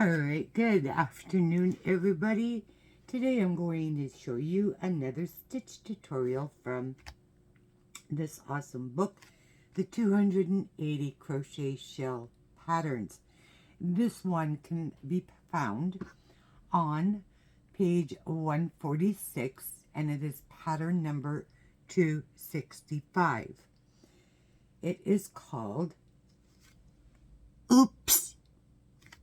Alright, good afternoon everybody. Today I'm going to show you another stitch tutorial from this awesome book, the 280 Crochet Shell Patterns. This one can be found on page 146 and it is pattern number 265. It is called Oops.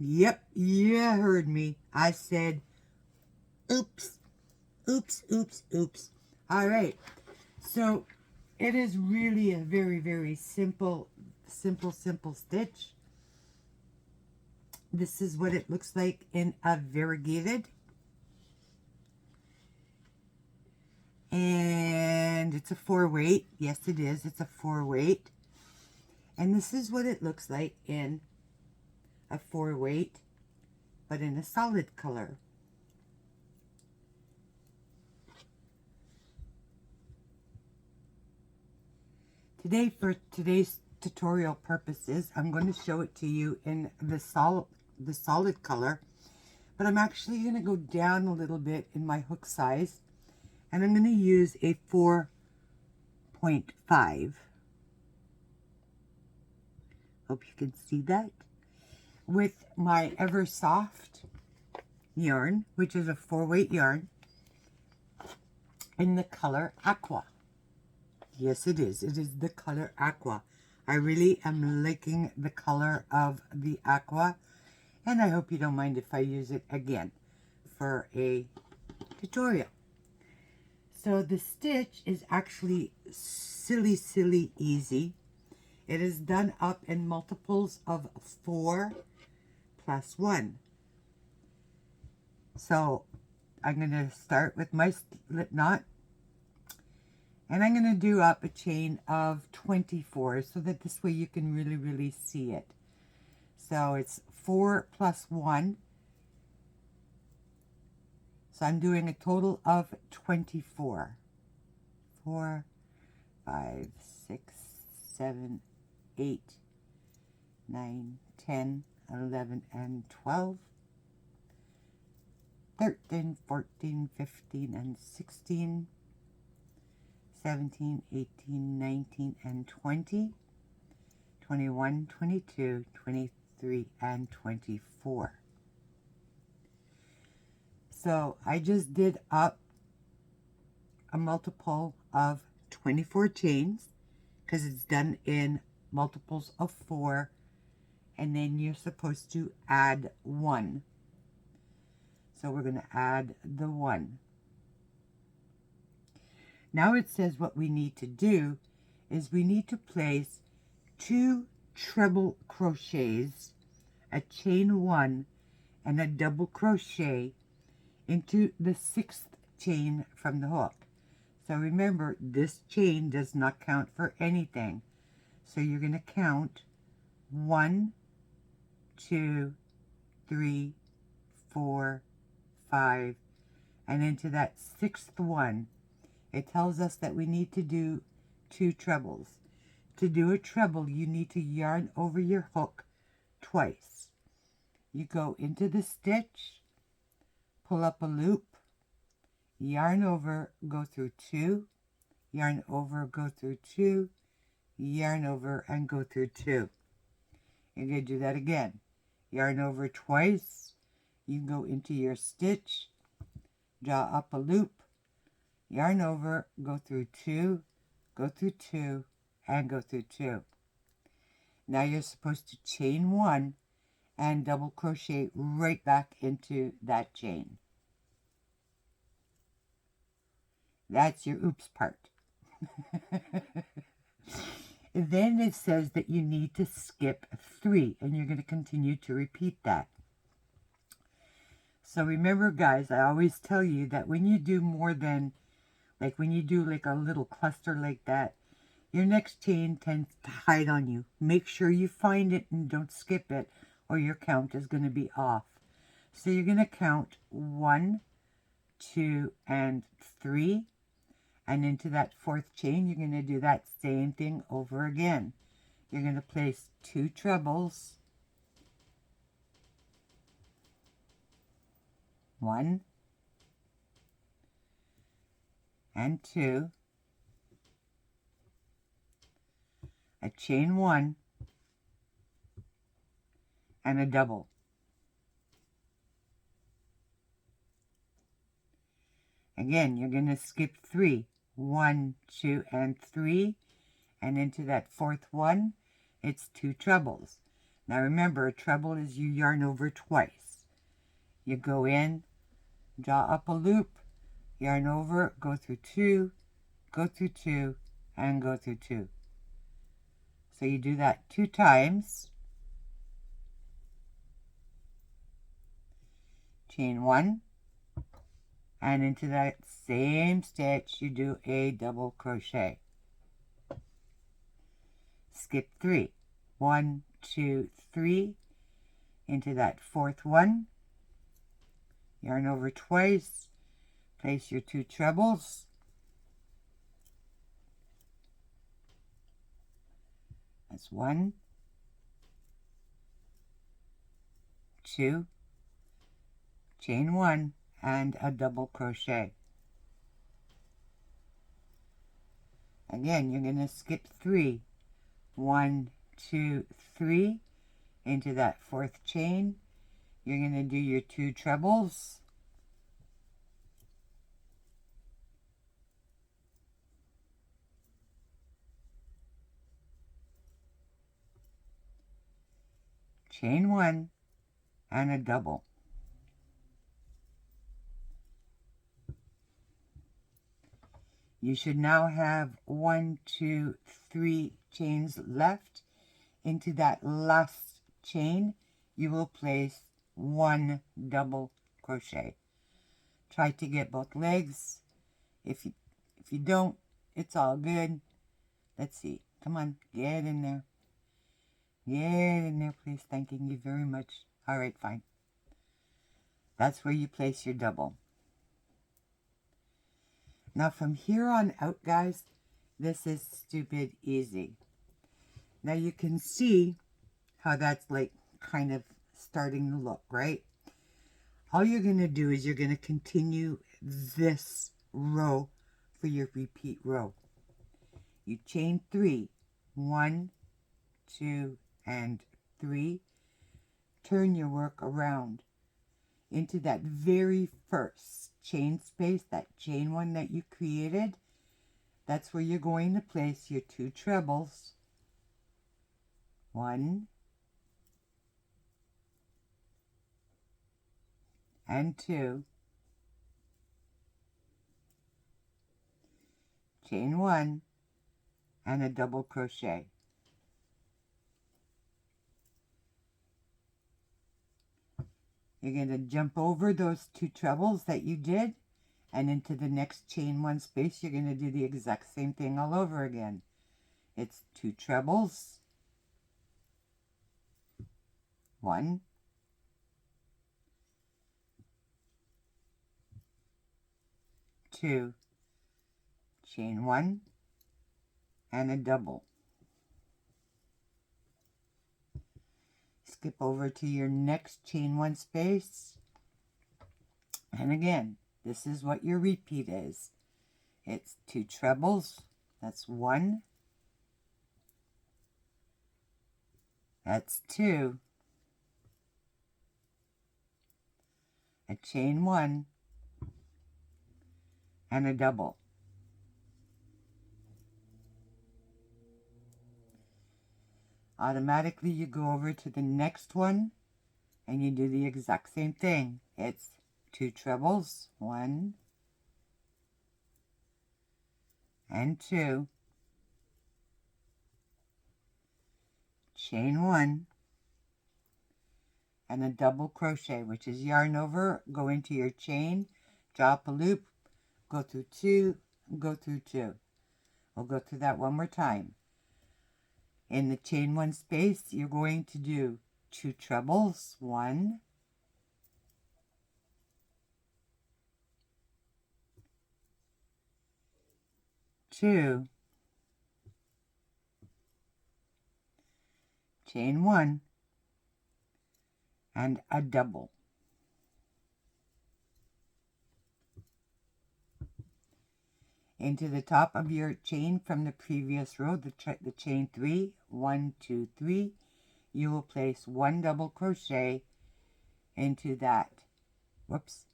Yep, you heard me. I said, oops, oops, oops, oops. All right, so it is really a very, very simple stitch. This is what it looks like in a variegated. And it's a 4-weight. Yes, it is. It's a 4-weight. And this is what it looks like in a 4-weight, but in a solid color. Today, for today's tutorial purposes, I'm going to show it to you in the solid color, but I'm actually going to go down a little bit in my hook size, and I'm going to use a 4.5. Hope you can see that. With my Eversoft yarn, which is a 4-weight yarn, in the color Aqua. Yes, it is. It is the color Aqua. I really am liking the color of the Aqua, and I hope you don't mind if I use it again for a tutorial. So the stitch is actually silly easy. It is done up in multiples of 4 plus 1. So I'm going to start with my slip knot, and I'm going to do up a chain of 24 so that this way you can really see it. So it's 4 plus 1. So I'm doing a total of 24. 4, 5, 6, 7, 8, 9, 10, 11, and 12. 13, 14, 15, and 16. 17, 18, 19, and 20. 21, 22, 23, and 24. So I just did up a multiple of 24 chains because it's done in multiples of 4, and then you're supposed to add 1. So we're going to add the 1. Now it says what we need to do is we need to place 2 treble crochets, a chain 1, and a double crochet into the 6th chain from the hook. So remember, this chain does not count for anything. So you're going to count 1, 2, 3, 4, 5, and into that 6th one, it tells us that we need to do 2 trebles. To do a treble, you need to yarn over your hook twice. You go into the stitch, pull up a loop, yarn over, go through 2, yarn over, go through 2, yarn over, and go through 2. You're going to do that again. Yarn over twice, you go into your stitch, draw up a loop, yarn over, go through 2, go through 2, and go through 2. Now you're supposed to chain 1 and double crochet right back into that chain. That's your oops part. Then it says that you need to skip 3, and you're going to continue to repeat that. So remember, guys, I always tell you that when you do more than, like when you do like a little cluster like that, your next chain tends to hide on you. Make sure you find it and don't skip it, or your count is going to be off. So you're going to count 1, 2, and 3. And into that 4th chain, you're going to do that same thing over again. You're going to place 2 trebles 1 and 2, a chain 1 and a double. Again, you're going to skip 3, 1, 2, and 3, and into that fourth one, it's 2 trebles. Now remember, a treble is you yarn over twice. You go in, draw up a loop, yarn over, go through 2, go through 2, and go through 2. So you do that 2 times. Chain 1, and into that same stitch you do a double crochet. Skip 3, 1, 2, 3, into that fourth one, yarn over twice, place your 2 trebles, that's 1, 2, chain 1, and a double crochet. Again, you're going to skip 3, 1, 2, 3, into that fourth chain. You're going to do your 2 trebles, chain 1, and a double. You should now have 1, 2, 3 chains left. Into that last chain, you will place 1 double crochet. Try to get both legs. If you don't, it's all good. Let's see. Come on, get in there. Get in there, please. Thanking you very much. All right, fine. That's where you place your double. Now from here on out, guys, this is stupid easy. Now you can see how that's like kind of starting to look, right? All you're going to do is you're going to continue this row for your repeat row. You chain 3, 1, 2, and 3. Turn your work around into that very first chain space, that chain 1 that you created. That's where you're going to place your 2 trebles. 1 and 2, chain 1, and a double crochet. You're going to jump over those 2 trebles that you did, and into the next chain 1 space you're going to do the exact same thing all over again. It's 2 trebles, 1, 2, chain 1, and a double. Skip over to your next chain 1 space, and again, this is what your repeat is. It's 2 trebles, that's 1, that's 2, a chain 1, and a double. Automatically you go over to the next one and you do the exact same thing. It's 2 trebles, 1 and 2, chain 1, and a double crochet, which is yarn over, go into your chain, drop a loop, go through 2, go through 2. We'll go through that one more time. In the chain 1 space, you're going to do 2 trebles, 1, 2, chain 1, and a double. into the top of your chain from the previous row, the chain 3, 1, 2, 3, you will place 1 double crochet into that, whoops,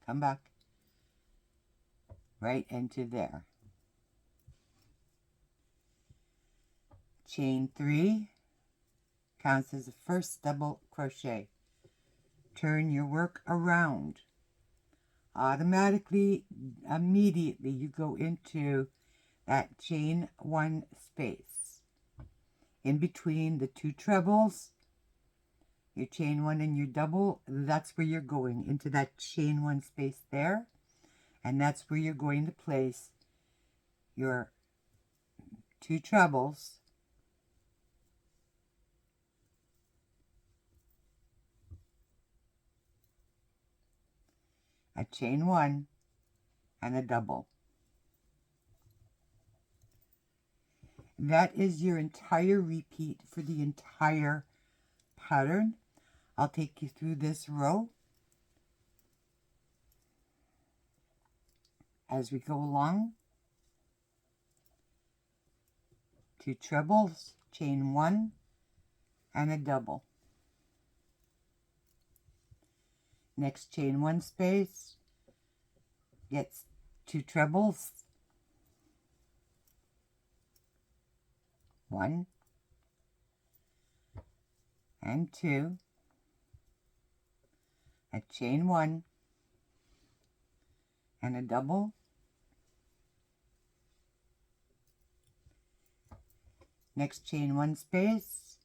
come back, right into there. Chain 3 counts as the first double crochet. Turn your work around. Automatically, immediately, you go into that chain 1 space. In between the 2 trebles, your chain 1 and your double, that's where you're going, into that chain 1 space there. And that's where you're going to place your 2 trebles, a chain 1 and a double. That is your entire repeat for the entire pattern. I'll take you through this row as we go along. 2 trebles, chain 1 and a double. Next chain 1 space, gets 2 trebles, 1 and 2, a chain 1 and a double, next chain 1 space,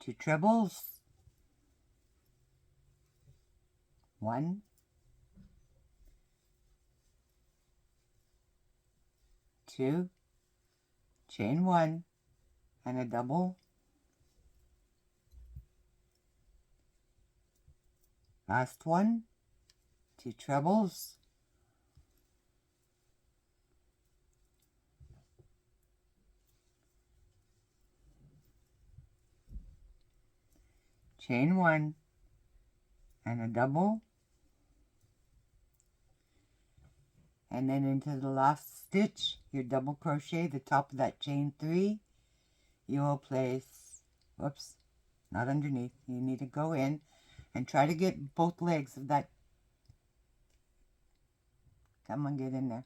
2 trebles, 1, 2, chain 1 and a double, last one, 2 trebles, chain 1 and a double, and then into the last stitch, your double crochet, the top of that chain 3, you will place, whoops, not underneath, you need to go in and try to get both legs of that, come on, get in there.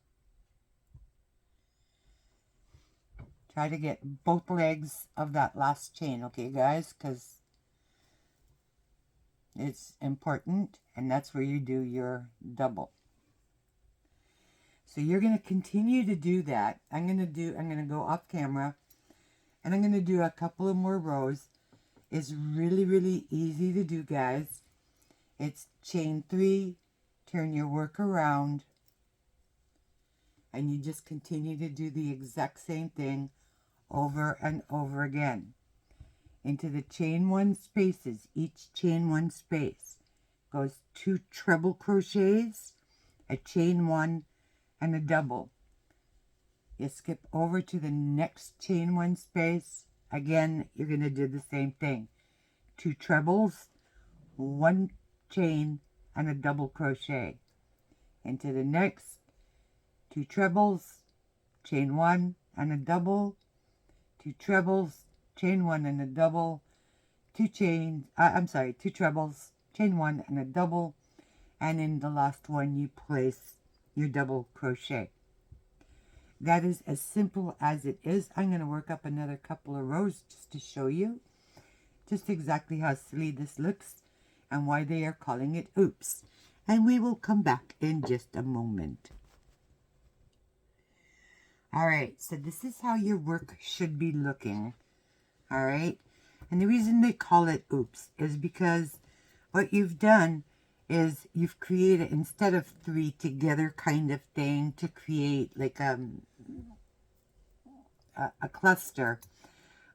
Try to get both legs of that last chain, okay guys, because it's important, and that's where you do your double. So you're going to continue to do that. I'm going to go off camera, and I'm going to do a couple of more rows. It's really, really easy to do, guys. It's chain 3, turn your work around, and you just continue to do the exact same thing over and over again. Into the chain 1 spaces, each chain 1 space goes 2 treble crochets, a chain 1 and a double. You skip over to the next chain 1 space. Again, you're going to do the same thing. 2 trebles, 1 chain and a double crochet. Into the next, 2 trebles, chain 1 and a double, 2 trebles, chain 1 and a double, 2 trebles, chain 1 and a double, and in the last one you place your double crochet. That is as simple as it is. I'm going to work up another couple of rows just to show you just exactly how silly this looks and why they are calling it Oops. And we will come back in just a moment. Alright, so this is how your work should be looking. Alright, and the reason they call it Oops is because what you've done is you've created, instead of 3 together kind of thing, to create like a cluster,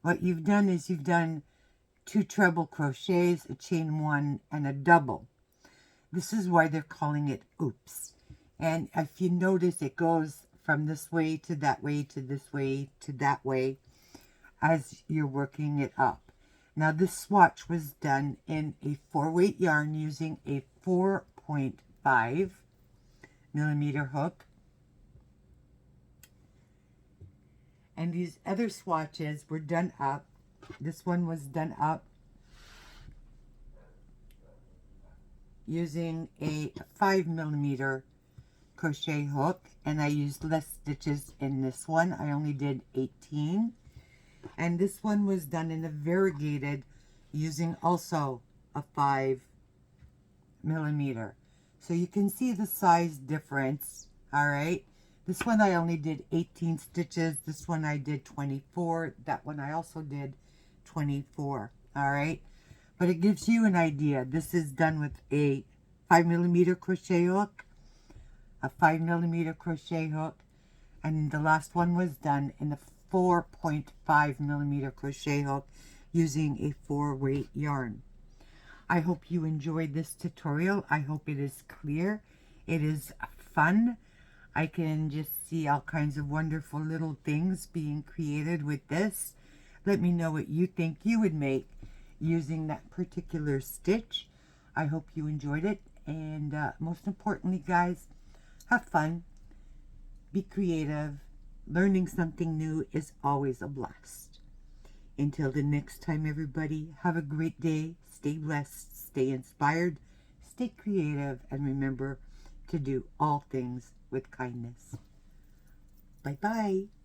what you've done is you've done 2 treble crochets, a chain 1 and a double. This is why they're calling it Oops. And if you notice, it goes from this way to that way to this way to that way as you're working it up. Now this swatch was done in a 4-weight yarn using a 4.5 millimeter hook. And these other swatches were done up. This one was done up using a 5mm crochet hook, and I used less stitches in this one. I only did 18. And this one was done in a variegated using also a 5mm. So you can see the size difference. All right, this one I only did 18 stitches. This one I did 24. That one I also did 24. All right, but it gives you an idea. This is done with a 5mm crochet hook, a 5mm crochet hook, and the last one was done in a 4.5mm crochet hook using a 4-weight yarn. I hope you enjoyed this tutorial. I hope it is clear. It is fun. I can just see all kinds of wonderful little things being created with this. Let me know what you think you would make using that particular stitch. I hope you enjoyed it. And most importantly, guys, have fun. Be creative. Learning something new is always a blast. Until the next time, everybody, have a great day. Stay blessed, stay inspired, stay creative, and remember to do all things with kindness. Bye-bye.